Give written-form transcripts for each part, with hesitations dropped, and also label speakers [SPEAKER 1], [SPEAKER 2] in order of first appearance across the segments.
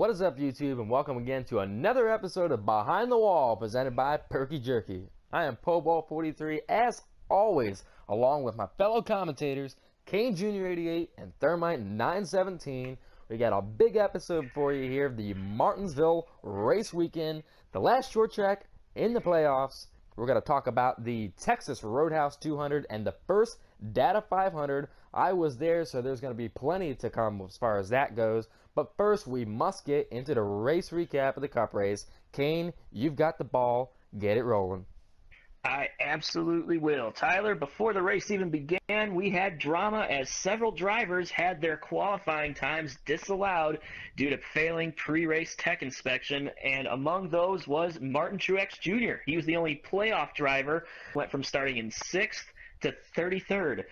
[SPEAKER 1] What is up, YouTube, and welcome again to another episode of Behind the Wall presented by Perky Jerky. I am PoBall43 as always, along with my fellow commentators Kane Jr. 88 and Thermite 917. We got a big episode for you here of the Martinsville race weekend, the last short track in the playoffs. We're going to talk about the Texas Roadhouse 200 and the first Data 500. I was there, so there's going to be plenty to come as far as that goes. But first, we must get into the race recap of the Cup race. Kane, you've got the ball. Get it rolling.
[SPEAKER 2] I absolutely will. Tyler, before the race even began, we had drama as several drivers had their qualifying times disallowed due to failing pre-race tech inspection, and among those was Martin Truex Jr. He was the only playoff driver, went from starting in 6th to 33rd.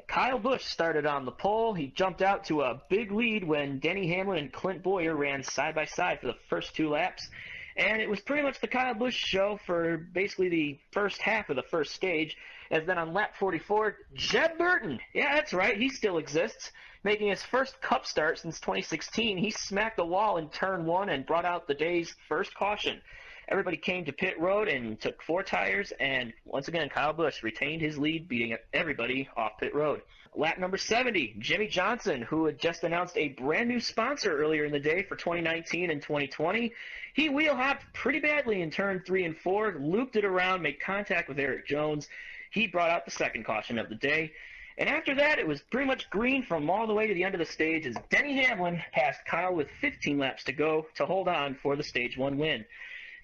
[SPEAKER 2] Kyle Busch started on the pole. He jumped out to a big lead when Denny Hamlin and Clint Bowyer ran side by side for the first 2 laps. And it was pretty much the Kyle Busch show for basically the first half of the first stage. As then on lap 44, Jeb Burton, yeah, that's right, he still exists, making his first Cup start since 2016. He smacked the wall in turn 1 and brought out the day's first caution. Everybody came to pit road and took 4 tires, and once again, Kyle Busch retained his lead, beating everybody off pit road. Lap number 70, Jimmy Johnson, who had just announced a brand new sponsor earlier in the day for 2019 and 2020. He wheel hopped pretty badly in turn 3 and 4, looped it around, made contact with Eric Jones. He brought out the second caution of the day. And after that, it was pretty much green from all the way to the end of the stage as Denny Hamlin passed Kyle with 15 laps to go to hold on for the Stage 1 win.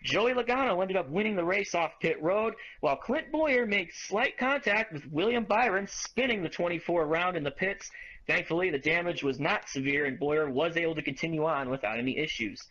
[SPEAKER 2] Joey Logano ended up winning the race off pit road, while Clint Bowyer made slight contact with William Byron, spinning the 24 round in the pits. Thankfully, the damage was not severe, and Bowyer was able to continue on without any issues.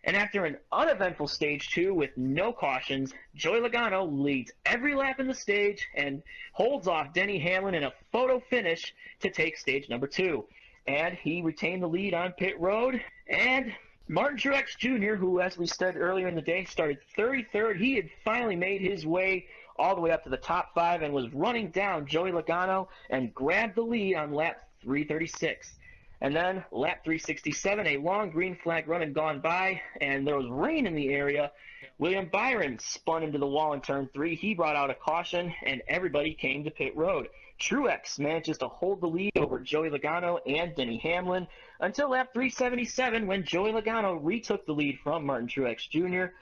[SPEAKER 2] And after an uneventful Stage 2 with no cautions, Joey Logano leads every lap in the stage and holds off Denny Hamlin in a photo finish to take stage number 2. And he retained the lead on pit road, and Martin Truex Jr., who, as we said earlier in the day, started 33rd. He had finally made his way all the way up to the top 5 and was running down Joey Logano and grabbed the lead on lap 336. And then lap 367, a long green flag run had gone by, and there was rain in the area. William Byron spun into the wall in turn 3. He brought out a caution, and everybody came to pit road. Truex manages to hold the lead over Joey Logano and Denny Hamlin until lap 377 when Joey Logano retook the lead from Martin Truex Jr.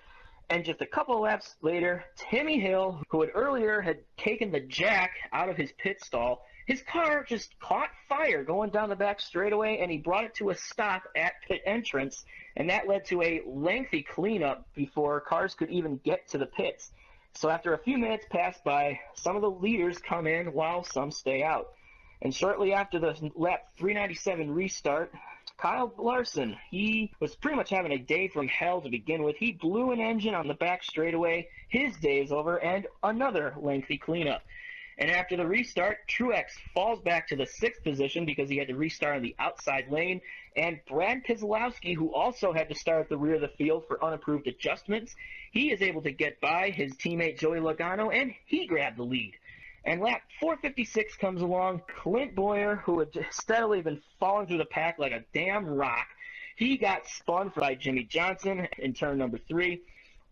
[SPEAKER 2] And just a couple of laps later, Timmy Hill, who had taken the jack out of his pit stall, his car just caught fire going down the back straightaway, and he brought it to a stop at pit entrance, and that led to a lengthy cleanup before cars could even get to the pits. So after a few minutes pass by, some of the leaders come in while some stay out. And shortly after the lap 397 restart, Kyle Larson, he was pretty much having a day from hell to begin with. He blew an engine on the back straightaway. His day is over, and another lengthy cleanup. And after the restart, Truex falls back to the 6th position because he had to restart on the outside lane. And Brad Keselowski, who also had to start at the rear of the field for unapproved adjustments, he is able to get by his teammate Joey Logano, and he grabbed the lead. And lap 456 comes along. Clint Bowyer, who had steadily been falling through the pack like a damn rock, he got spun by Jimmy Johnson in turn number 3.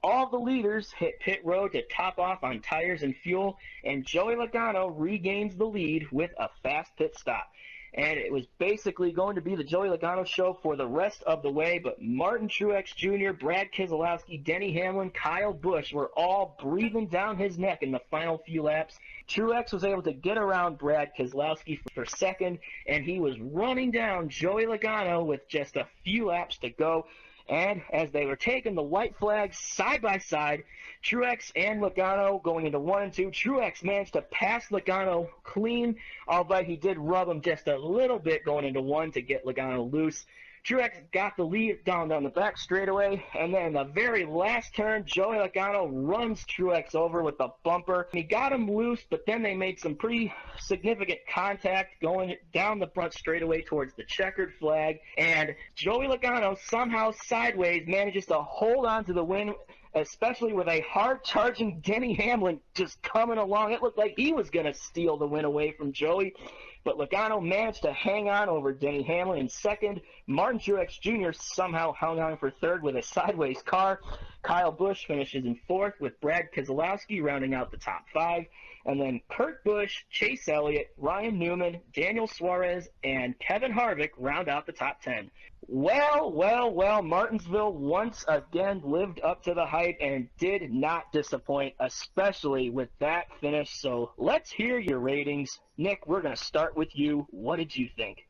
[SPEAKER 2] All the leaders hit pit road to top off on tires and fuel, and Joey Logano regains the lead with a fast pit stop. And it was basically going to be the Joey Logano show for the rest of the way, but Martin Truex Jr., Brad Keselowski, Denny Hamlin, Kyle Busch were all breathing down his neck in the final few laps. Truex was able to get around Brad Keselowski for second, and he was running down Joey Logano with just a few laps to go. And as they were taking the white flags side by side, Truex and Logano going into 1 and 2, Truex managed to pass Logano clean, although he did rub him just a little bit going into 1 to get Logano loose. Truex got the lead down the back straightaway, and then in the very last turn, Joey Logano runs Truex over with a bumper. He got him loose, but then they made some pretty significant contact going down the front straightaway towards the checkered flag, and Joey Logano somehow sideways manages to hold on to the win especially with a hard-charging Denny Hamlin just coming along. It looked like he was going to steal the win away from Joey, but Logano managed to hang on over Denny Hamlin in second. Martin Truex Jr. somehow hung on for third with a sideways car. Kyle Busch finishes in fourth with Brad Keselowski rounding out the top five. And then Kurt Busch, Chase Elliott, Ryan Newman, Daniel Suarez, and Kevin Harvick round out the top 10. Well, Martinsville once again lived up to the hype and did not disappoint, especially with that finish. So let's hear your ratings. Nick, we're going to start with you. What did you think?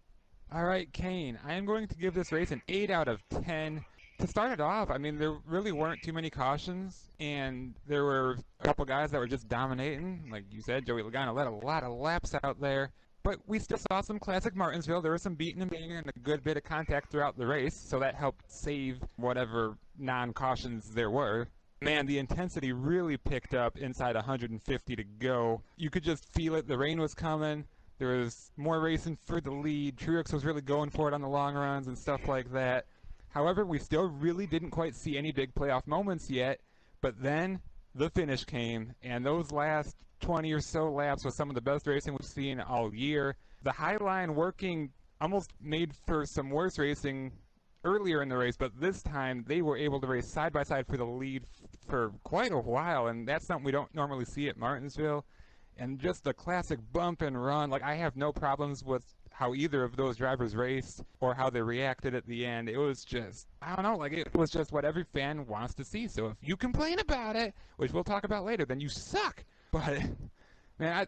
[SPEAKER 3] All right, Kane, I am going to give this race an 8 out of 10. To start it off, I mean, there really weren't too many cautions, and there were a couple guys that were just dominating. Like you said, Joey Logano led a lot of laps out there. But we still saw some classic Martinsville. There was some beating and banging and a good bit of contact throughout the race, so that helped save whatever non-cautions there were. Man, the intensity really picked up inside 150 to go. You could just feel it. The rain was coming. There was more racing for the lead. Truex was really going for it on the long runs and stuff like that. However, we still really didn't quite see any big playoff moments yet, but then the finish came, and those last 20 or so laps was some of the best racing we've seen all year. The high line working almost made for some worse racing earlier in the race, but this time they were able to race side by side for the lead for quite a while, and that's something we don't normally see at Martinsville. And just the classic bump and run, like I have no problems with how either of those drivers raced or how they reacted at the end. It was just, I don't know, like it was just what every fan wants to see. So if you complain about it, which we'll talk about later, then you suck. But, man,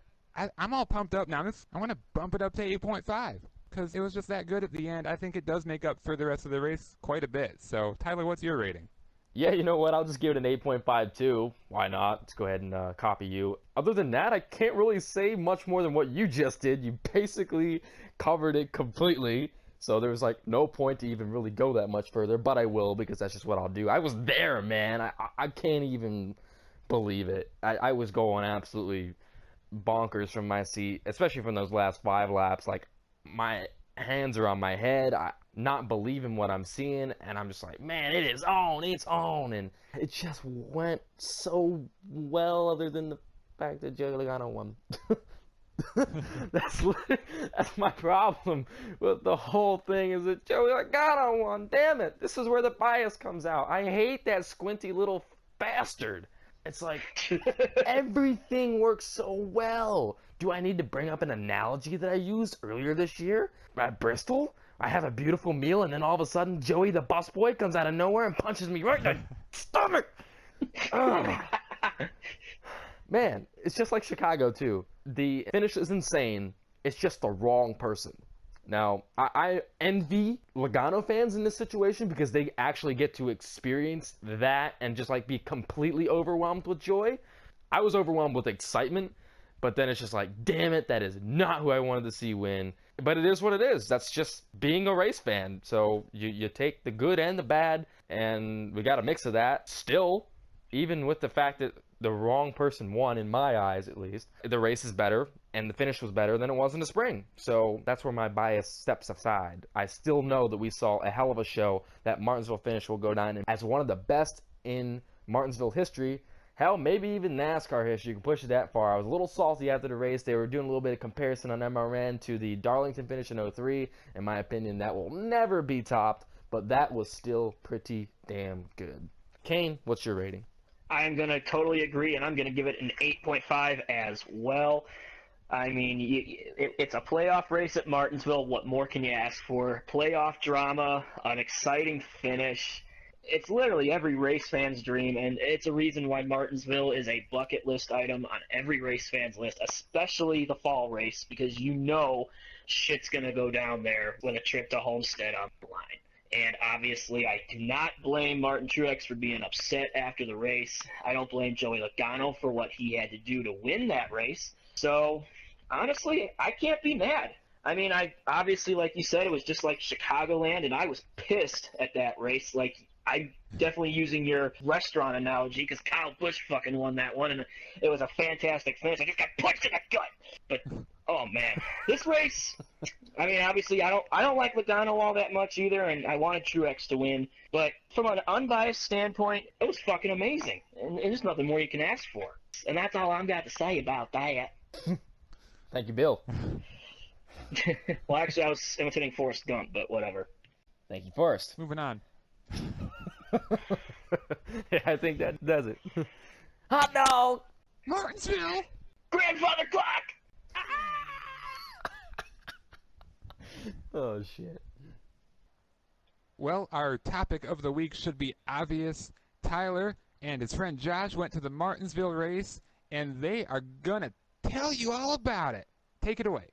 [SPEAKER 3] I'm all pumped up now. I want to bump it up to 8.5 because it was just that good at the end. I think it does make up for the rest of the race quite a bit. So, Tyler, what's your rating?
[SPEAKER 1] Yeah, you know what? I'll just give it an 8.5 too. Why not? Let's go ahead and copy you. Other than that, I can't really say much more than what you just did. You basically covered it completely. So there was like no point to even really go that much further, but I will because that's just what I'll do. I was there, man. I can't even believe it. I was going absolutely bonkers from my seat, especially from those last 5 laps. Like, my hands are on my head. Not believing what I'm seeing, and I'm just like, man, it is on, it's on, and it just went so well, other than the fact that Joey Logano won. That's my problem with the whole thing, is that Joey Logano won. Damn it, this is where the bias comes out. I hate that squinty little bastard. It's like, everything works so well. Do I need to bring up an analogy that I used earlier this year at Bristol? I have a beautiful meal, and then all of a sudden, Joey the busboy comes out of nowhere and punches me right in the stomach. Man, it's just like Chicago, too. The finish is insane. It's just the wrong person. Now, I envy Logano fans in this situation because they actually get to experience that and just, like, be completely overwhelmed with joy. I was overwhelmed with excitement, but then it's just like, damn it, that is not who I wanted to see win. But it is what it is. That's just being a race fan. So you take the good and the bad, and we got a mix of that. Still, even with the fact that the wrong person won, in my eyes at least, the race is better, and the finish was better than it was in the spring. So that's where my bias steps aside. I still know that we saw a hell of a show. That Martinsville finish will go down as one of the best in Martinsville history. Hell, maybe even NASCAR history. You can push it that far. I was a little salty after the race. They were doing a little bit of comparison on MRN to the Darlington finish in 03. In my opinion, that will never be topped, but that was still pretty damn good. Kane, what's your rating?
[SPEAKER 2] I'm going to totally agree, and I'm going to give it an 8.5 as well. I mean, it's a playoff race at Martinsville. What more can you ask for? Playoff drama, an exciting finish. It's literally every race fan's dream, and it's a reason why Martinsville is a bucket list item on every race fan's list, especially the fall race, because you know shit's going to go down there with a trip to Homestead on the line. And obviously, I do not blame Martin Truex for being upset after the race. I don't blame Joey Logano for what he had to do to win that race. So, honestly, I can't be mad. I mean, obviously, like you said, it was just like Chicagoland, and I was pissed at that race. Like, I'm definitely using your restaurant analogy because Kyle Busch fucking won that one, and it was a fantastic finish. I just got punched in the gut. But Oh man, this race. I mean, obviously, I don't like Logano all that much either, and I wanted Truex to win. But from an unbiased standpoint, it was fucking amazing, and there's nothing more you can ask for. And that's all I've got to say about that.
[SPEAKER 1] Thank you, Bill.
[SPEAKER 2] Well, actually, I was imitating Forrest Gump, but whatever.
[SPEAKER 1] Thank you, Forrest.
[SPEAKER 3] Moving on.
[SPEAKER 1] Yeah, I think that does it. Hot dog!
[SPEAKER 3] Martinsville!
[SPEAKER 2] Grandfather clock!
[SPEAKER 1] Oh, shit.
[SPEAKER 3] Well, our topic of the week should be obvious. Tyler and his friend Josh went to the Martinsville race, and they are gonna tell you all about it. Take it away.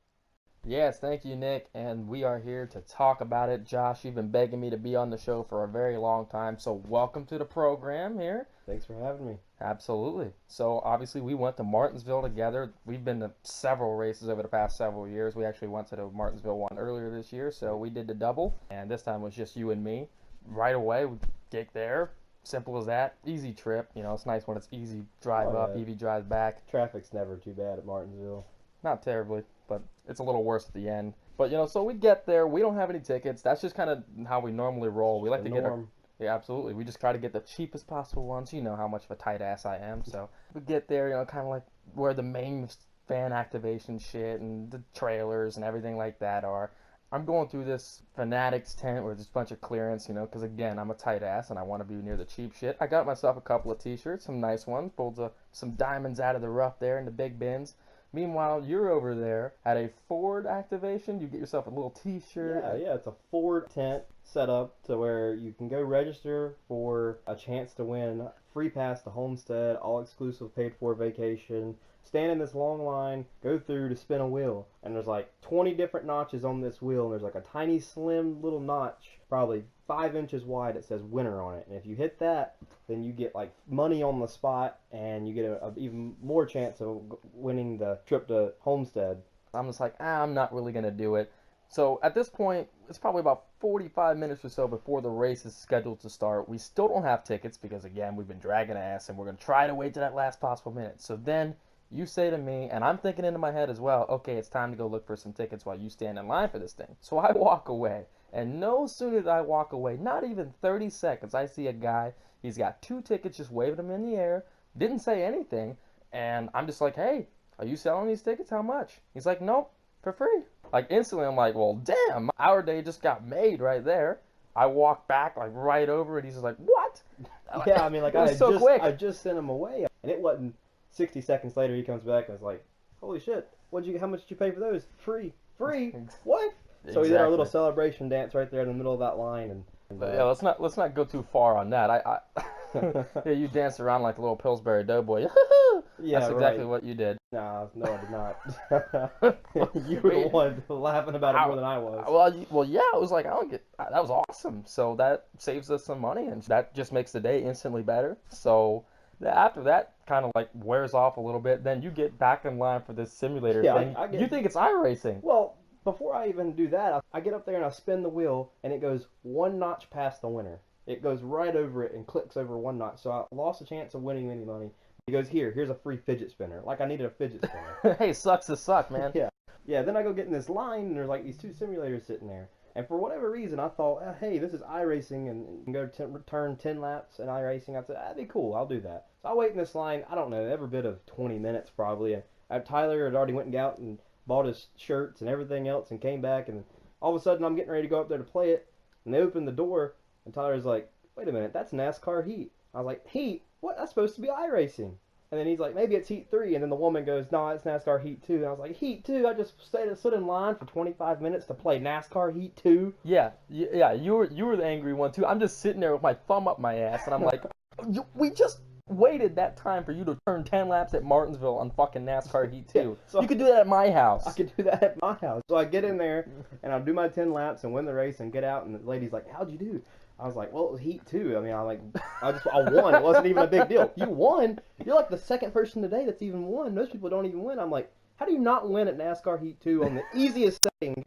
[SPEAKER 1] Yes, thank you, Nick, and we are here to talk about it. Josh, you've been begging me to be on the show for a very long time, so welcome to the program here.
[SPEAKER 4] Thanks for having me.
[SPEAKER 1] Absolutely. So, obviously, we went to Martinsville together. We've been to several races over the past several years. We actually went to the Martinsville one earlier this year, so we did the double, and this time it was just you and me. Right away, we get there. Simple as that. Easy trip. You know, it's nice when it's easy drive up,
[SPEAKER 4] yeah.
[SPEAKER 1] easy drive back.
[SPEAKER 4] Traffic's never too bad at Martinsville.
[SPEAKER 1] Not terribly, but it's a little worse at the end. But, you know, so we get there. We don't have any tickets. That's just kind of how we normally roll. We like to get our... Yeah, absolutely. We just try to get the cheapest possible ones. You know how much of a tight ass I am. So we get there, you know, kind of like where the main fan activation shit and the trailers and everything like that are. I'm going through this Fanatics tent where there's a bunch of clearance, you know, because, again, I'm a tight ass and I want to be near the cheap shit. I got myself a couple of t-shirts, some nice ones, pulled some diamonds out of the rough there in the big bins. Meanwhile, you're over there at a Ford activation. You get yourself a little t-shirt.
[SPEAKER 4] Yeah, it's a Ford tent set up to where you can go register for a chance to win free pass to Homestead, all-exclusive paid-for vacation, stand in this long line, go through to spin a wheel. And there's like 20 different notches on this wheel, and there's like a tiny, slim little notch, probably 5 inches wide, that says winner on it. And if you hit that, then you get like money on the spot, and you get a even more chance of winning the trip to Homestead.
[SPEAKER 1] I'm just like, I'm not really going to do it. So at this point, it's probably about 45 minutes or so before the race is scheduled to start. We still don't have tickets because, again, we've been dragging ass, and we're going to try to wait to that last possible minute. So then you say to me, and I'm thinking into my head as well, okay, it's time to go look for some tickets while you stand in line for this thing. So I walk away, and no sooner did I walk away, not even 30 seconds, I see a guy. He's got 2 tickets, just waving them in the air, didn't say anything, and I'm just like, hey, are you selling these tickets? How much? He's like, nope, for free. Like, instantly, I'm like, well, damn, our day just got made right there. I walk back, like, right over it. He's just like, what?
[SPEAKER 4] Yeah, I mean, like,
[SPEAKER 1] quick.
[SPEAKER 4] I just sent him away, and it wasn't 60 seconds later. He comes back and was like, holy shit, how much did you pay for those? Free? What? So we did our little celebration dance right there in the middle of that line, and
[SPEAKER 1] yeah, let's not go too far on that. Yeah, you danced around like a little Pillsbury Doughboy.
[SPEAKER 4] Yeah,
[SPEAKER 1] that's exactly what you did.
[SPEAKER 4] No, I did not. You were the one laughing about it more than I was.
[SPEAKER 1] Well, yeah, it was like, that was awesome. So that saves us some money, and that just makes the day instantly better. So after that kind of like wears off a little bit, then you get back in line for this simulator thing. You think it's iRacing.
[SPEAKER 4] Well, before I even do that, I get up there and I spin the wheel, and it goes 1 notch past the winner. It goes right over it and clicks over 1 notch. So I lost a chance of winning any money. He goes, here's a free fidget spinner. Like I needed a fidget spinner.
[SPEAKER 1] Hey, sucks to suck, man.
[SPEAKER 4] Yeah. Then I go get in this line, and there's like these 2 simulators sitting there. And for whatever reason, I thought, hey, this is iRacing, and you can go return 10 laps in iRacing. I said, that'd be cool. I'll do that. So I wait in this line, I don't know, every bit of 20 minutes probably. And Tyler had already went out and bought his shirts and everything else and came back. And all of a sudden, I'm getting ready to go up there to play it. And they open the door, and Tyler's like, wait a minute, that's NASCAR Heat. I was like, Heat? What? That's supposed to be iRacing. And then he's like, maybe it's Heat 3. And then the woman goes, no, it's NASCAR Heat 2. And I was like, Heat 2? I just stood in line for 25 minutes to play NASCAR Heat 2?
[SPEAKER 1] Yeah, you were the angry one, too. I'm just sitting there with my thumb up my ass, and I'm like, we just waited that time for you to turn 10 laps at Martinsville on fucking NASCAR Heat 2. Yeah, so you could do that at my house.
[SPEAKER 4] I could do that at my house. So I get in there, and I'll do my 10 laps and win the race and get out, and the lady's like, how'd you do? I was like, well, it was Heat 2. I mean, I won. It wasn't even a big deal. You won? You're like the second person today that's even won. Most people don't even win. I'm like, how do you not win at NASCAR Heat 2 on the easiest setting?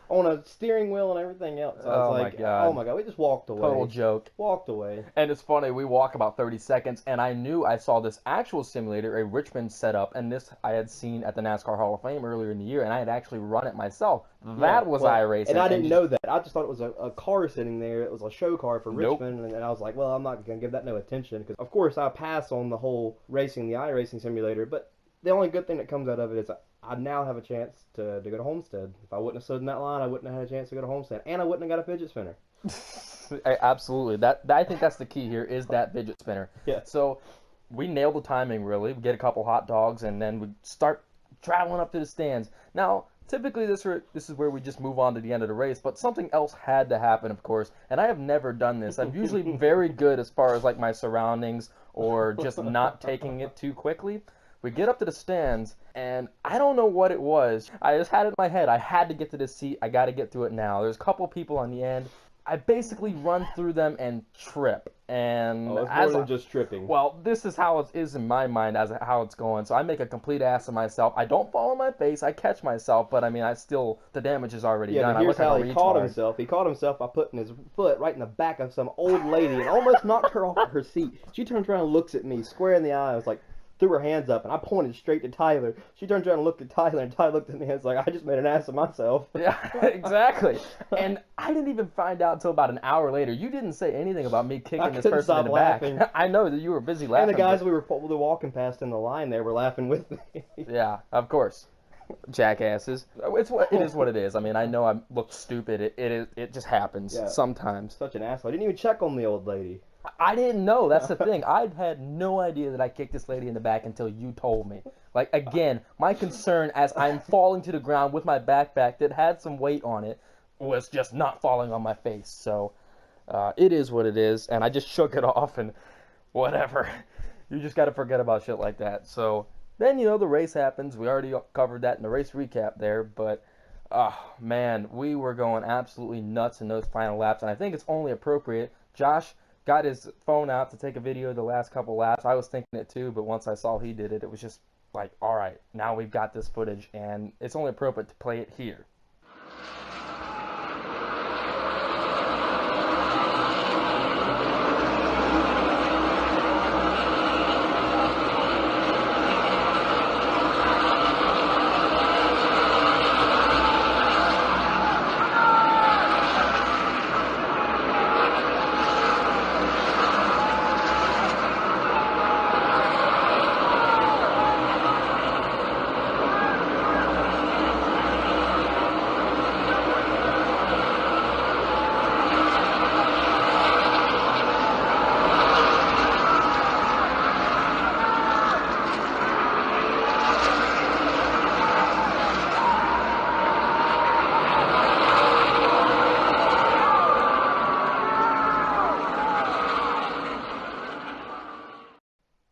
[SPEAKER 4] on a steering wheel and everything else. I was
[SPEAKER 1] Oh,
[SPEAKER 4] like,
[SPEAKER 1] my God.
[SPEAKER 4] oh my God, we just walked away.
[SPEAKER 1] Total joke.
[SPEAKER 4] Walked away.
[SPEAKER 1] And it's funny, we walk about 30 seconds, and I knew I saw this actual simulator, a Richmond setup, and this I had seen at the NASCAR Hall of Fame earlier in the year, and I had actually run it myself. That was iRacing.
[SPEAKER 4] And I didn't know that. I just thought it was a car sitting there. It was a show car for
[SPEAKER 1] Nope.
[SPEAKER 4] Richmond, and I was like, well, I'm not going to give that no attention, because of course I pass on the whole racing, the iRacing simulator, but the only good thing that comes out of it is I now have a chance to go to Homestead. If I wouldn't have stood in that line, I wouldn't have had a chance to go to Homestead, and I wouldn't have got a fidget spinner.
[SPEAKER 1] Absolutely. I think that's the key here, is that fidget spinner.
[SPEAKER 4] Yeah.
[SPEAKER 1] So we nailed the timing, really. We get a couple hot dogs, and then we start traveling up to the stands. Now, typically this is where we just move on to the end of the race, but something else had to happen, of course, and I have never done this. I'm usually very good as far as like my surroundings or just not taking it too quickly. We get up to the stands, and I don't know what it was. I just had it in my head. I had to get to this seat. I got to get through it now. There's a couple people on the end. I basically run through them and trip. And
[SPEAKER 4] Oh, it's more than just tripping.
[SPEAKER 1] well, this is how it is in my mind as how it's going. So I make a complete ass of myself. I don't fall on my face. I catch myself, but I mean, the damage is already done.
[SPEAKER 4] But
[SPEAKER 1] I
[SPEAKER 4] here's
[SPEAKER 1] look
[SPEAKER 4] how
[SPEAKER 1] like a
[SPEAKER 4] he caught
[SPEAKER 1] retard.
[SPEAKER 4] himself. He caught himself by putting his foot right in the back of some old lady and almost knocked her off her seat. She turns around and looks at me square in the eye. I was like, threw her hands up, and I pointed straight to Tyler. She turns around and looked at Tyler, and Tyler looked at me and was like, I just made an ass of myself.
[SPEAKER 1] Yeah, exactly. And I didn't even find out until about an hour later. You didn't say anything about me kicking this
[SPEAKER 4] couldn't
[SPEAKER 1] person
[SPEAKER 4] stop
[SPEAKER 1] in the
[SPEAKER 4] laughing.
[SPEAKER 1] back. I know that you were busy laughing.
[SPEAKER 4] And the guys we were walking past in the line there were laughing with me.
[SPEAKER 1] Yeah, of course. Jackasses. It is what it is. I mean, I know I look stupid. It just happens
[SPEAKER 4] Yeah.
[SPEAKER 1] sometimes.
[SPEAKER 4] Such an asshole. I didn't even check on the old lady.
[SPEAKER 1] I didn't know. That's the thing. I had no idea that I kicked this lady in the back until you told me. Like, again, my concern as I'm falling to the ground with my backpack that had some weight on it was just not falling on my face. So, it is what it is, and I just shook it off and whatever. You just got to forget about shit like that. So, then, the race happens. We already covered that in the race recap there, but, man, we were going absolutely nuts in those final laps, and I think it's only appropriate. Josh got his phone out to take a video of the last couple laps. I was thinking it too, but once I saw he did it, it was just like, all right, now we've got this footage, and it's only appropriate to play it here.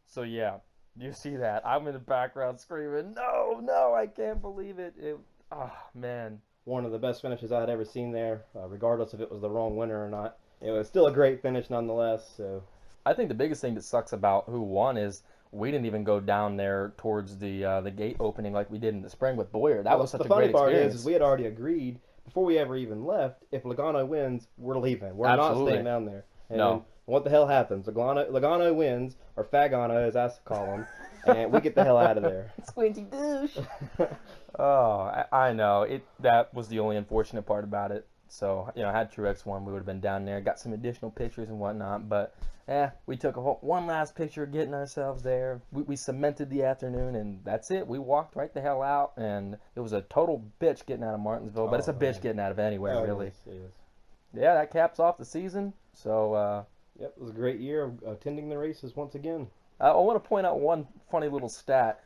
[SPEAKER 1] So yeah, you see that. I'm in the background screaming, no, I can't believe it. Oh, man.
[SPEAKER 4] One of the best finishes I had ever seen there, regardless if it was the wrong winner or not. It was still a great finish nonetheless. So
[SPEAKER 1] I think the biggest thing that sucks about who won is we didn't even go down there towards the gate opening like we did in the spring with Boyer. That was such a great experience.
[SPEAKER 4] The funny part is we had already agreed before we ever even left, if Logano wins, we're leaving. We're not staying down there. And
[SPEAKER 1] No.
[SPEAKER 4] what the hell happens? Logano wins, or Fagano as I call him, and we get the hell out of there.
[SPEAKER 1] Squinty douche. Oh, I know. That was the only unfortunate part about it. So, had Truex won, we would have been down there, got some additional pictures and whatnot. But, we took one last picture getting ourselves there. We cemented the afternoon, and that's it. We walked right the hell out, and it was a total bitch getting out of Martinsville. But it's a bitch getting out of anywhere, really.
[SPEAKER 4] Yes.
[SPEAKER 1] Yeah, that caps off the season. So,
[SPEAKER 4] Yep, it was a great year of attending the races once again.
[SPEAKER 1] I want to point out one funny little stat.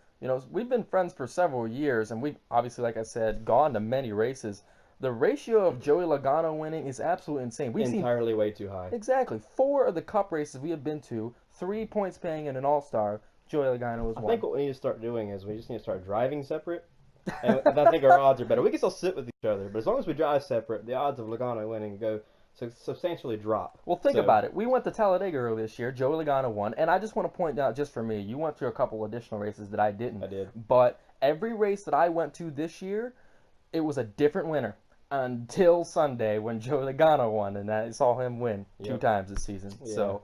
[SPEAKER 1] We've been friends for several years, and we've obviously, like I said, gone to many races. The ratio of Joey Logano winning is absolutely insane. We've seen
[SPEAKER 4] Entirely way too high.
[SPEAKER 1] exactly 4 of the Cup races we have been to, 3 points paying in an All-Star. Joey Logano was
[SPEAKER 4] I
[SPEAKER 1] one.
[SPEAKER 4] think what we need to start doing is we just need to start driving separate. And I think our odds are better. We can still sit with each other, but as long as we drive separate, the odds of Logano winning go substantially drop.
[SPEAKER 1] Well, think
[SPEAKER 4] So-
[SPEAKER 1] about it. We went to Talladega earlier this year. Joey Logano won, and I just want to point out, just for me, you went to a couple additional races that I didn't.
[SPEAKER 4] I did.
[SPEAKER 1] But every race that I went to this year, it was a different winner. until Sunday when Joe Logano won, and I saw him win 2 times this season.
[SPEAKER 4] Yeah.
[SPEAKER 1] So,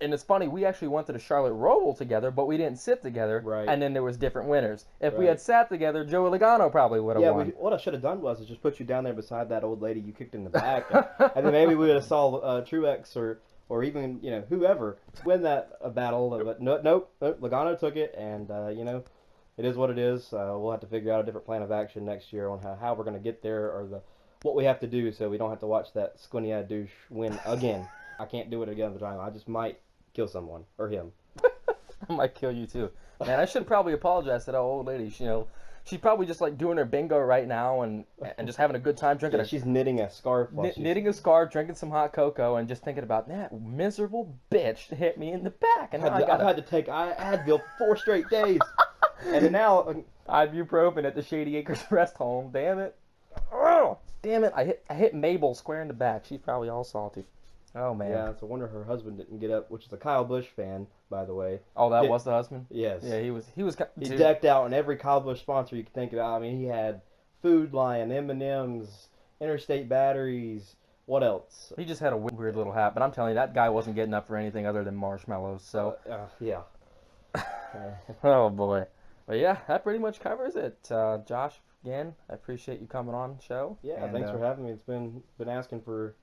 [SPEAKER 1] and it's funny, we actually went to the Charlotte Roval together, but we didn't sit together,
[SPEAKER 4] Right.
[SPEAKER 1] and then there was different winners. If we
[SPEAKER 4] Right.
[SPEAKER 1] had sat together, Joe Logano probably would have won.
[SPEAKER 4] What I should have done was just put you down there beside that old lady you kicked in the back, and then maybe we would have saw Truex or even whoever win that battle. But nope, Logano took it, and it is what it is. We'll have to figure out a different plan of action next year on how we're going to get there, or what we have to do so we don't have to watch that squinty-eyed douche win again. I can't do it again at the time. I just might kill someone or him.
[SPEAKER 1] I might kill you too. Man, I should probably apologize to that old lady. She's probably just like doing her bingo right now and just having a good time drinking.
[SPEAKER 4] She's knitting a scarf.
[SPEAKER 1] Knitting a scarf, drinking some hot cocoa, and just thinking about that miserable bitch that hit me in the back. And
[SPEAKER 4] I've had to take Advil for 4 straight days, and now
[SPEAKER 1] ibuprofen at the Shady Acres Rest Home. Damn it! Oh, damn it! I hit Mabel square in the back. She's probably all salty. Oh man.
[SPEAKER 4] Yeah, it's a wonder her husband didn't get up, which is a Kyle Busch fan, by the way.
[SPEAKER 1] Oh, that was the husband?
[SPEAKER 4] Yes.
[SPEAKER 1] Yeah, he was.
[SPEAKER 4] He decked out in every Kyle Busch sponsor you could think about. I mean, he had Food Lion, M&M's, Interstate Batteries. What else?
[SPEAKER 1] He just had a weird little hat, but I'm telling you, that guy wasn't getting up for anything other than marshmallows. So.
[SPEAKER 4] Yeah.
[SPEAKER 1] Oh boy. But yeah, that pretty much covers it. Josh, again, I appreciate you coming on the show.
[SPEAKER 4] Yeah, thanks for having me. It's been asking for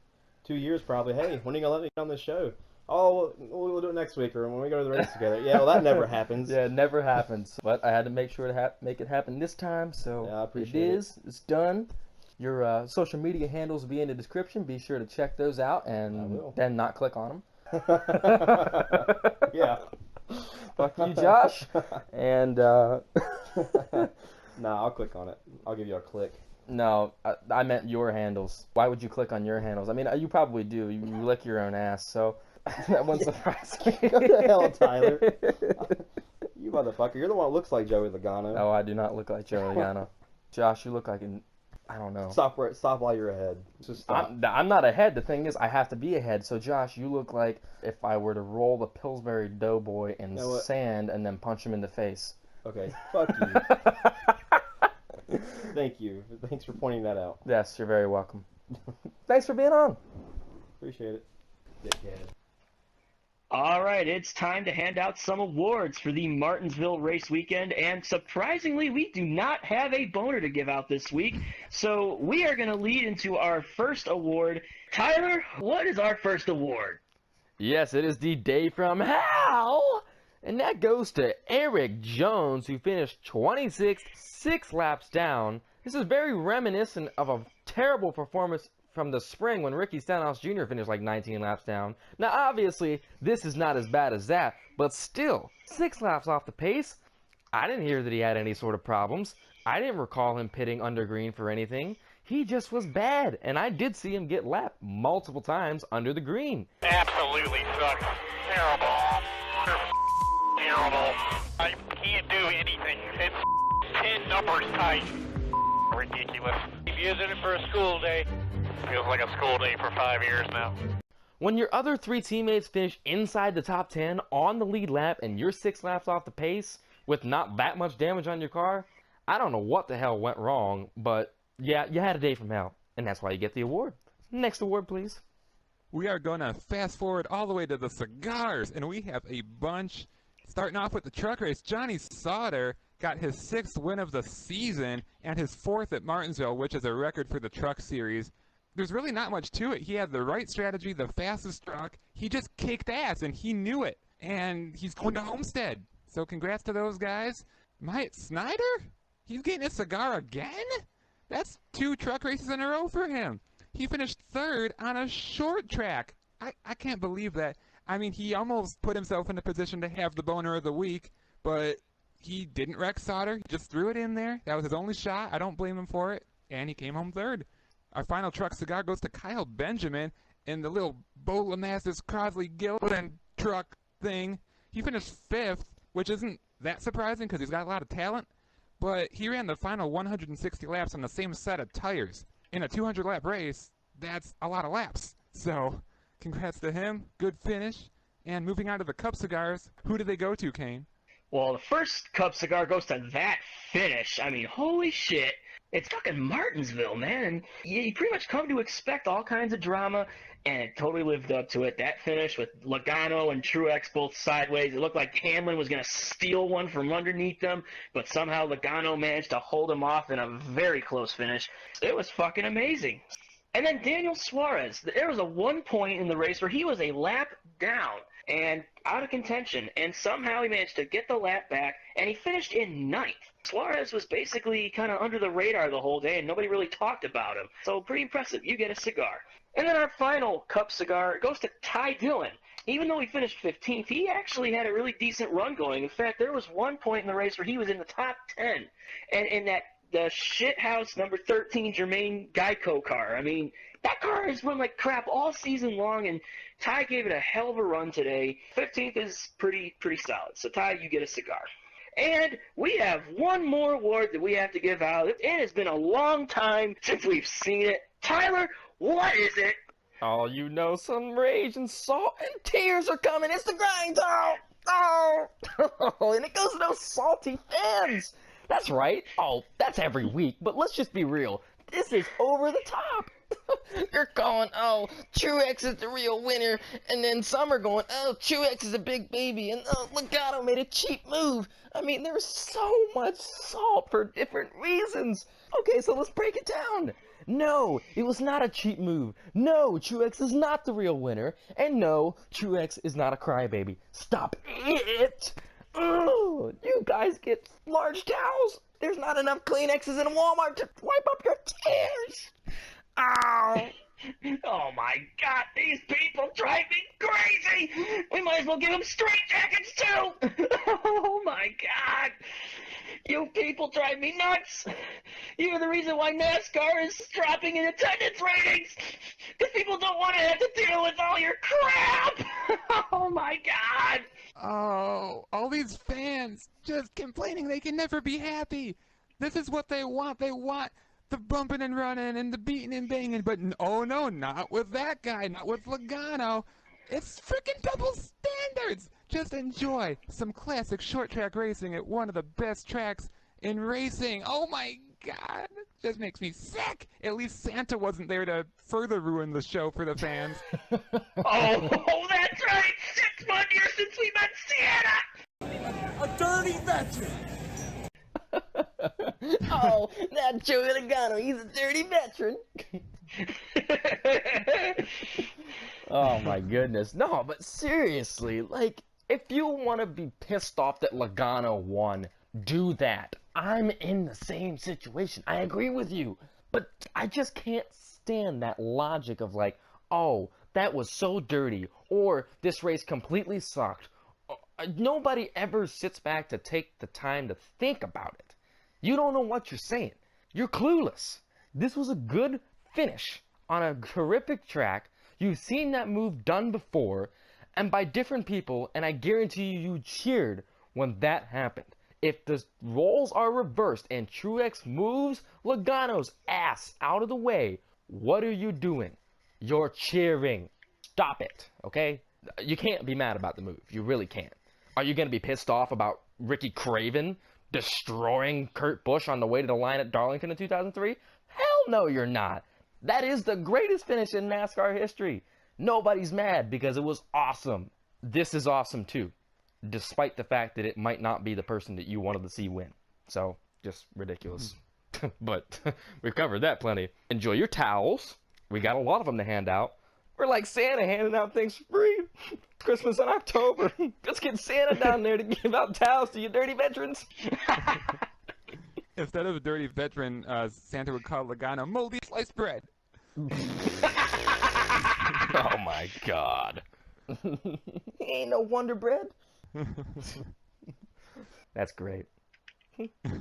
[SPEAKER 4] 2 years probably. Hey, when are you gonna let me get on this show? Oh, we'll do it next week, or when we go to the race together. Yeah, well, that never happens.
[SPEAKER 1] Yeah, it never happens. But I had to make sure to make it happen this time. So
[SPEAKER 4] yeah, I appreciate it.
[SPEAKER 1] It's done. Your social media handles will be in the description. Be sure to check those out and then not click on them.
[SPEAKER 4] Yeah.
[SPEAKER 1] Fuck you, Josh. And
[SPEAKER 4] Nah, I'll click on it. I'll give you a click.
[SPEAKER 1] No, I meant your handles. Why would you click on your handles? I mean, you probably do. You lick your own ass, so that wouldn't surprise me.
[SPEAKER 4] Go to hell, Tyler. You motherfucker. You're the one that looks like Joey Logano.
[SPEAKER 1] No, I do not look like Joey Logano. Josh, you look like I don't know.
[SPEAKER 4] Stop while you're ahead. Just stop.
[SPEAKER 1] I'm not ahead. The thing is, I have to be ahead. So, Josh, you look like if I were to roll the Pillsbury Doughboy in sand and then punch him in the face.
[SPEAKER 4] Okay, fuck you. Thank you. Thanks for pointing that out.
[SPEAKER 1] Yes, you're very welcome. Thanks for being on.
[SPEAKER 4] Appreciate it. Dickhead.
[SPEAKER 2] All right, it's time to hand out some awards for the Martinsville race weekend, and surprisingly, we do not have a boner to give out this week, so we are going to lead into our first award. Tyler, what is our first award?
[SPEAKER 1] Yes, it is the Day from Hell, and that goes to Eric Jones, who finished 26th, 6 laps down. This is very reminiscent of a terrible performance from the spring when Ricky Stenhouse Jr. finished like 19 laps down. Now, obviously, this is not as bad as that, but still, 6 laps off the pace. I didn't hear that he had any sort of problems. I didn't recall him pitting under green for anything. He just was bad, and I did see him get lapped multiple times under the green.
[SPEAKER 5] Absolutely sucks. Terrible. Terrible. I can't do anything. It's 10 numbers tight. Ridiculous. Using it for a school day. Feels like a school day for 5 years now.
[SPEAKER 1] When your other 3 teammates finish inside the top 10 on the lead lap and you're 6 laps off the pace with not that much damage on your car, I don't know what the hell went wrong, but yeah, you had a day from hell, and that's why you get the award. Next award, please.
[SPEAKER 3] We are going to fast forward all the way to the cigars, and we have a bunch. Starting off with the truck race, Johnny Sauter got his 6th win of the season and his 4th at Martinsville, which is a record for the truck series. There's really not much to it. He had the right strategy, the fastest truck. He just kicked ass, and he knew it. And he's going to Homestead. So congrats to those guys. Myatt Snyder? He's getting a cigar again? That's 2 truck races in a row for him. He finished 3rd on a short track. I can't believe that. I mean, he almost put himself in a position to have the boner of the week, but he didn't wreck Sauter. He just threw it in there. That was his only shot. I don't blame him for it. And he came home 3rd. Our final truck cigar goes to Kyle Benjamin in the little Bo Lamassus Crosley Gildan truck thing. He finished 5th, which isn't that surprising because he's got a lot of talent, but he ran the final 160 laps on the same set of tires. In a 200-lap race, that's a lot of laps. So, congrats to him. Good finish. And moving on to the Cup cigars, who did they go to, Kane?
[SPEAKER 2] Well, the first Cup cigar goes to that finish. I mean, holy shit. It's fucking Martinsville, man. And you pretty much come to expect all kinds of drama, and it totally lived up to it. That finish with Logano and Truex both sideways, it looked like Hamlin was going to steal one from underneath them, but somehow Logano managed to hold him off in a very close finish. It was fucking amazing. And then Daniel Suarez, there was a one point in the race where he was a lap down and out of contention, and somehow he managed to get the lap back, and he finished in ninth. Suarez was basically kind of under the radar the whole day, and nobody really talked about him. So pretty impressive. You get a cigar. And then our final cup cigar goes to Ty Dillon. Even though he finished 15th, he actually had a really decent run going. In fact, there was one point in the race where he was in the top 10. And in that the shithouse number 13 Germain Geico car. I mean, that car has run like crap all season long, and Ty gave it a hell of a run today. 15th is pretty solid. So, Ty, you get a cigar. And we have one more award that we have to give out. It has been a long time since we've seen it. Tyler, what is it?
[SPEAKER 1] Oh, you know, some rage and salt and tears are coming. It's the grind zone. Oh, and it goes to those salty fans. That's right. Oh, that's every week. But let's just be real. This is over the top. You're going, oh, Truex is the real winner, and then some are going, oh, Truex is a big baby, and oh, Logano made a cheap move. I mean, there's so much salt for different reasons. Okay, so let's break it down. No, it was not a cheap move. No, Truex is not the real winner, and no, Truex is not a crybaby. Stop it! Oh, you guys get large towels. There's not enough Kleenexes in Walmart to wipe up your tears. Ow!
[SPEAKER 2] Oh my God, these people drive me crazy! We might as well give them straight jackets too! Oh my God! You people drive me nuts! You're the reason why NASCAR is dropping in attendance ratings! Because people don't want to have to deal with all your crap! Oh my God!
[SPEAKER 3] Oh, all these fans just complaining they can never be happy. This is what they want. They want the bumping and running and the beating and banging, but oh no, not with that guy, not with Logano. It's freaking double standards. Just enjoy some classic short track racing at one of the best tracks in racing. Oh my God, just makes me sick. At least Santa wasn't there to further ruin the show for the fans.
[SPEAKER 2] Oh, that's right. 6 more years since we met Santa.
[SPEAKER 6] A dirty veteran.
[SPEAKER 1] Oh, that Joey Logano, he's a dirty veteran. Oh my goodness. No, but seriously, like, if you want to be pissed off that Logano won, do that. I'm in the same situation. I agree with you. But I just can't stand that logic of like, oh, that was so dirty, or this race completely sucked. Nobody ever sits back to take the time to think about it. You don't know what you're saying. You're clueless. This was a good finish on a terrific track. You've seen that move done before, and by different people, and I guarantee you cheered when that happened. If the roles are reversed and Truex moves Logano's ass out of the way, what are you doing? You're cheering. Stop it, okay? You can't be mad about the move. You really can't. Are you going to be pissed off about Ricky Craven destroying Kurt Busch on the way to the line at Darlington in 2003? Hell no, you're not. That is the greatest finish in NASCAR history. Nobody's mad because it was awesome. This is awesome too, despite the fact that it might not be the person that you wanted to see win. So, just ridiculous. But we've covered that plenty. Enjoy your towels. We got a lot of them to hand out. We're like Santa handing out things for free. Christmas in October. Let's get Santa down there to give out towels to you dirty veterans.
[SPEAKER 3] Instead of a dirty veteran, Santa would call Logano moldy sliced bread.
[SPEAKER 1] Oh my God. Ain't no Wonder Bread. That's great.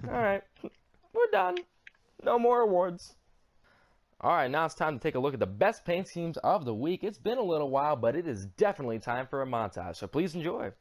[SPEAKER 1] Alright. We're done. No more awards. Alright, now it's time to take a look at the best paint schemes of the week. It's been a little while, but it is definitely time for a montage, so please enjoy.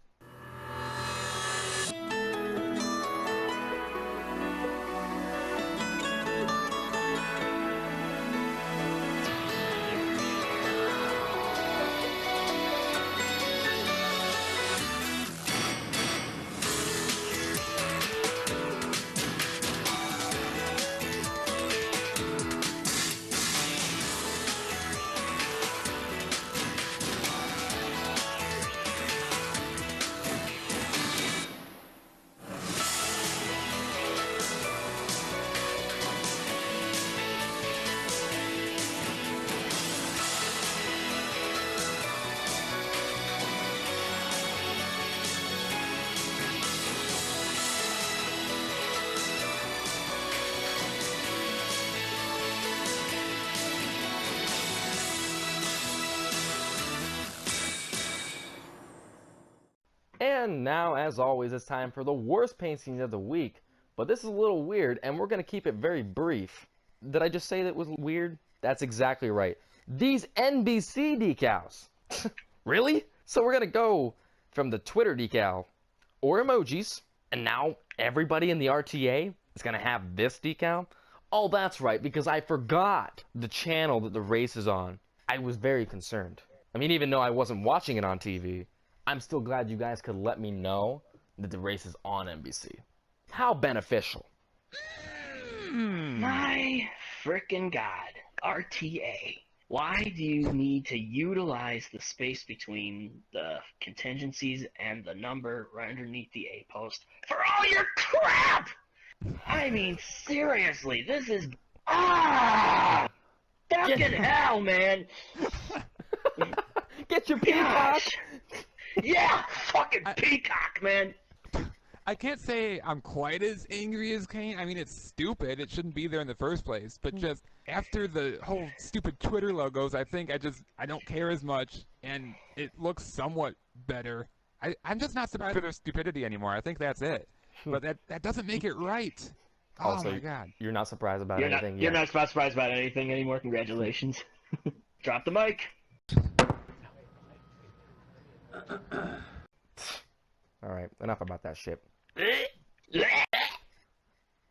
[SPEAKER 1] And now, as always, it's time for the worst paint scene of the week. But this is a little weird, and we're going to keep it very brief. Did I just say that was weird? That's exactly right. These NBC decals. Really? So we're going to go from the Twitter decal, or emojis, and now everybody in the RTA is going to have this decal? Oh, that's right, because I forgot the channel that the race is on. I was very concerned. I mean, even though I wasn't watching it on TV, I'm still glad you guys could let me know that the race is on NBC. How beneficial.
[SPEAKER 2] My frickin' God. RTA. Why do you need to utilize the space between the contingencies and the number right underneath the A post for all your crap? I mean, seriously, this is... Fucking hell, man.
[SPEAKER 1] Get your peacock.
[SPEAKER 2] Yeah, fucking peacock, man.
[SPEAKER 3] I can't say I'm quite as angry as Kane. I mean, it's stupid. It shouldn't be there in the first place. But just after the whole stupid Twitter logos, I think I don't care as much, and it looks somewhat better. I'm just not surprised at their stupidity anymore. I think that's it. But that doesn't make it right. Oh my God.
[SPEAKER 1] You're not surprised about anything yet.
[SPEAKER 2] You're not surprised about anything anymore. Congratulations. Drop the mic.
[SPEAKER 1] All right, enough about that shit.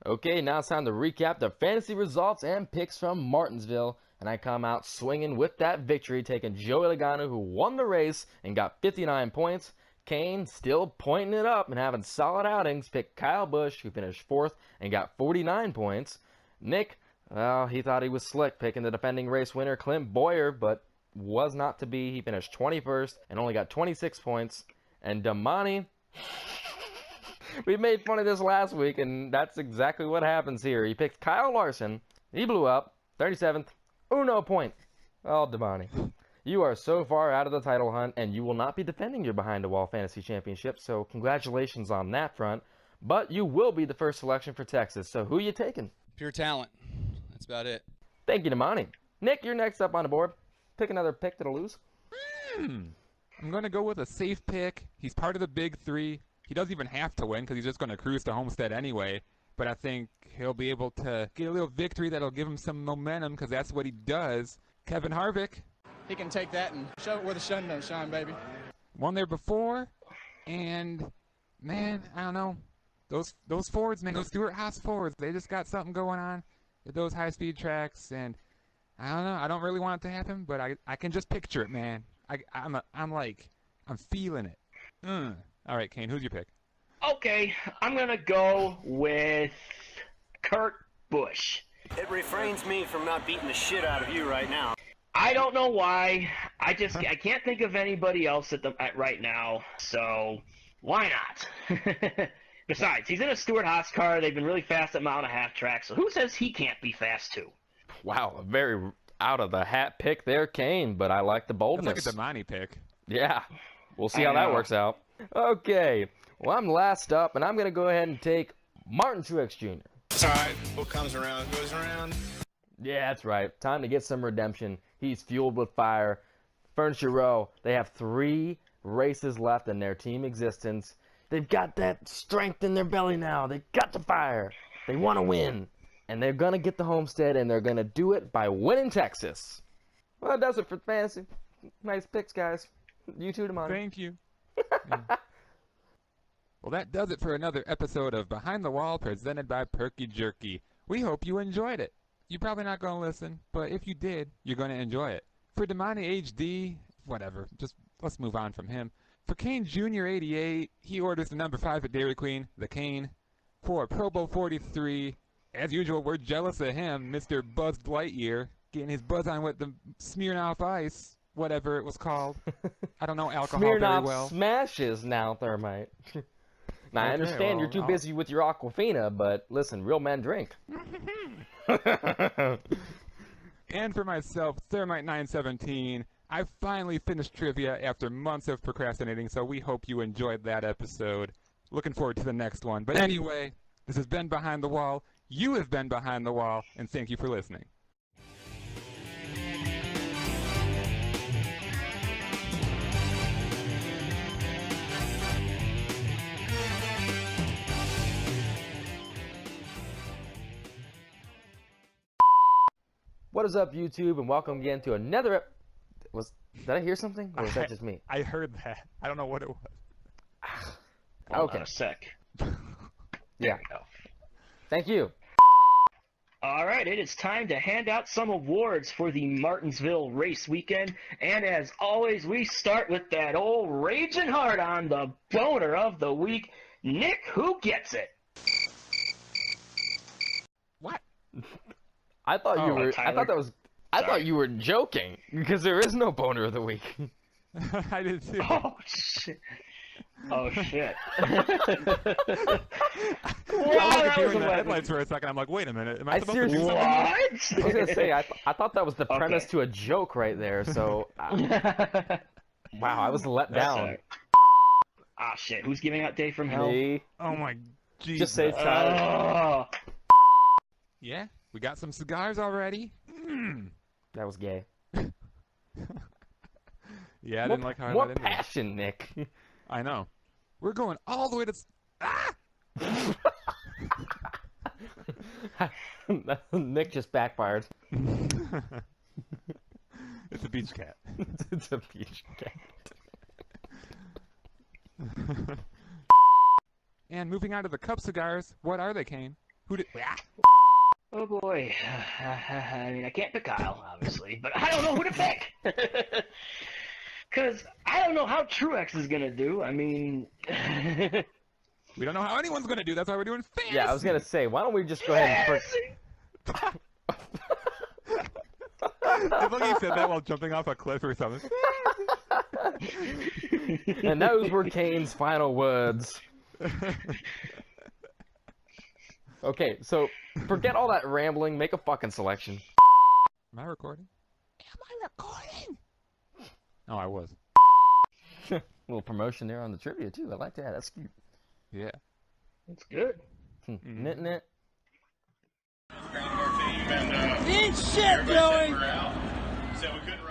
[SPEAKER 1] Okay, now it's time to recap the fantasy results and picks from Martinsville. And I come out swinging with that victory, taking Joey Logano, who won the race and got 59 points. Kane still pointing it up and having solid outings. Picked Kyle Busch, who finished 4th and got 49 points. Nick, well, he thought he was slick, picking the defending race winner Clint Boyer, but was not to be. He finished 21st and only got 26 points. And Damani, we made fun of this last week, and that's exactly what happens here. He picked Kyle Larson. He blew up. 37th. Uno point. Oh, Damani, you are so far out of the title hunt, and you will not be defending your Behind the Wall Fantasy Championship, so congratulations on that front. But you will be the first selection for Texas, so who you taking?
[SPEAKER 6] Pure talent. That's about it.
[SPEAKER 1] Thank you, Damani. Nick, you're next up on the board. Pick another pick to lose.
[SPEAKER 3] I'm going to go with a safe pick. He's part of the big three. He doesn't even have to win because he's just going to cruise to Homestead anyway. But I think he'll be able to get a little victory that'll give him some momentum because that's what he does. Kevin Harvick.
[SPEAKER 6] He can take that and show it where the sun don't shine, baby.
[SPEAKER 3] Won there before. And, man, I don't know. Those Fords, man, those Stewart Haas Fords, they just got something going on at those high-speed tracks. And I don't know. I don't really want it to happen, but I can just picture it, man. I'm feeling it. All right, Kane, who's your pick?
[SPEAKER 2] Okay, I'm going to go with Kurt Busch.
[SPEAKER 7] It refrains me from not beating the shit out of you right now.
[SPEAKER 2] I don't know why. I can't think of anybody else at right now, so why not? Besides, he's in a Stewart Haas car. They've been really fast at mile and a half track, so who says he can't be fast too?
[SPEAKER 1] Wow, a very out-of-the-hat pick there, Kane, but I like the boldness.
[SPEAKER 3] That's like a Damani pick.
[SPEAKER 1] Yeah, we'll see how that works out. Okay, well, I'm last up, and I'm going to go ahead and take Martin Truex Jr.
[SPEAKER 6] It's all right. What comes around goes around.
[SPEAKER 1] Yeah, that's right. Time to get some redemption. He's fueled with fire. Furniture Row, they have 3 races left in their team existence. They've got that strength in their belly now. They've got the fire. They want to win. And they're going to get the Homestead, and they're going to do it by winning Texas. Well, that does it for fantasy. Nice picks, guys. You too, Damani.
[SPEAKER 3] Thank you. Well, that does it for another episode of Behind the Wall presented by Perky Jerky. We hope you enjoyed it. You're probably not going to listen, but if you did, you're going to enjoy it. For Damani HD, whatever. Just let's move on from him. For Kane Jr. 88, he orders the number 5 at Dairy Queen, the Kane. For Pro Bowl 43, as usual, we're jealous of him, Mr. Buzzed Lightyear, getting his buzz on with the Smirnoff Ice, whatever it was called. I don't know alcohol very well.
[SPEAKER 1] Smirnoff Smashes now, Thermite. Now, I understand you're too busy with your Aquafina, but listen, real men drink.
[SPEAKER 3] And for myself, Thermite 917, I finally finished trivia after months of procrastinating, so we hope you enjoyed that episode. Looking forward to the next one. But anyway, this has been Behind the Wall. You have been Behind the Wall, and thank you for listening.
[SPEAKER 1] What is up, YouTube, and welcome again to another Did I hear something? Or was that just me?
[SPEAKER 3] I heard that. I don't know what it was.
[SPEAKER 2] Hold
[SPEAKER 1] Okay.
[SPEAKER 2] on a sec.
[SPEAKER 1] Yeah.
[SPEAKER 2] There we go.
[SPEAKER 1] Thank you.
[SPEAKER 2] All right, it is time to hand out some awards for the Martinsville race weekend. And as always, we start with that old raging heart on the boner of the week. Nick, who gets it?
[SPEAKER 3] What?
[SPEAKER 1] I thought you were. I
[SPEAKER 2] Tyler.
[SPEAKER 1] thought that was. I
[SPEAKER 2] Sorry.
[SPEAKER 1] thought you were joking because there is no boner of the week.
[SPEAKER 3] I did too.
[SPEAKER 2] Oh, shit. Oh, shit.
[SPEAKER 3] I
[SPEAKER 2] Wow,
[SPEAKER 3] was
[SPEAKER 2] that was
[SPEAKER 3] doing
[SPEAKER 2] a
[SPEAKER 3] the
[SPEAKER 2] weapon.
[SPEAKER 3] headlights for a second. I'm like, wait a minute. Am I
[SPEAKER 1] I
[SPEAKER 3] supposed to do
[SPEAKER 1] seriously-
[SPEAKER 3] something?
[SPEAKER 2] What?
[SPEAKER 1] I was gonna say. I thought that was the premise
[SPEAKER 2] Okay.
[SPEAKER 1] to a joke right there. So wow, I was let
[SPEAKER 2] That's
[SPEAKER 1] down.
[SPEAKER 2] alright. Ah, shit. Who's giving out Dave from Hell?
[SPEAKER 1] Me.
[SPEAKER 3] Oh my Jesus.
[SPEAKER 1] Just say Tyler.
[SPEAKER 2] Oh.
[SPEAKER 3] Yeah, we got some cigars already.
[SPEAKER 1] That was gay.
[SPEAKER 3] Yeah, I didn't like how I
[SPEAKER 1] More
[SPEAKER 3] let into it.
[SPEAKER 1] passion, Nick.
[SPEAKER 3] I know. We're going all the way to...
[SPEAKER 1] Nick just backfired.
[SPEAKER 3] It's a beach cat.
[SPEAKER 1] It's a beach cat.
[SPEAKER 3] And moving on to the cup cigars, what are they, Kane? Who did...
[SPEAKER 2] Oh boy. I mean, I can't pick Kyle, obviously, but I don't know who to pick. Because I don't know how Truex is going to do. I mean...
[SPEAKER 3] We don't know how anyone's going to do. That's why we're doing fantasy.
[SPEAKER 1] Yeah, I was gonna say, why don't we just go ahead and...
[SPEAKER 3] It's like you said that while jumping off a cliff or something.
[SPEAKER 1] And those were Kane's final words. Okay, so forget all that rambling. Make a fucking selection.
[SPEAKER 3] Am I recording? Am I recording? Oh, I was.
[SPEAKER 1] Little promotion there on the trivia too. I like that. That's cute.
[SPEAKER 3] Yeah.
[SPEAKER 2] That's good.
[SPEAKER 1] Knit knit.
[SPEAKER 6] Ain't shit, Joey! So we couldn't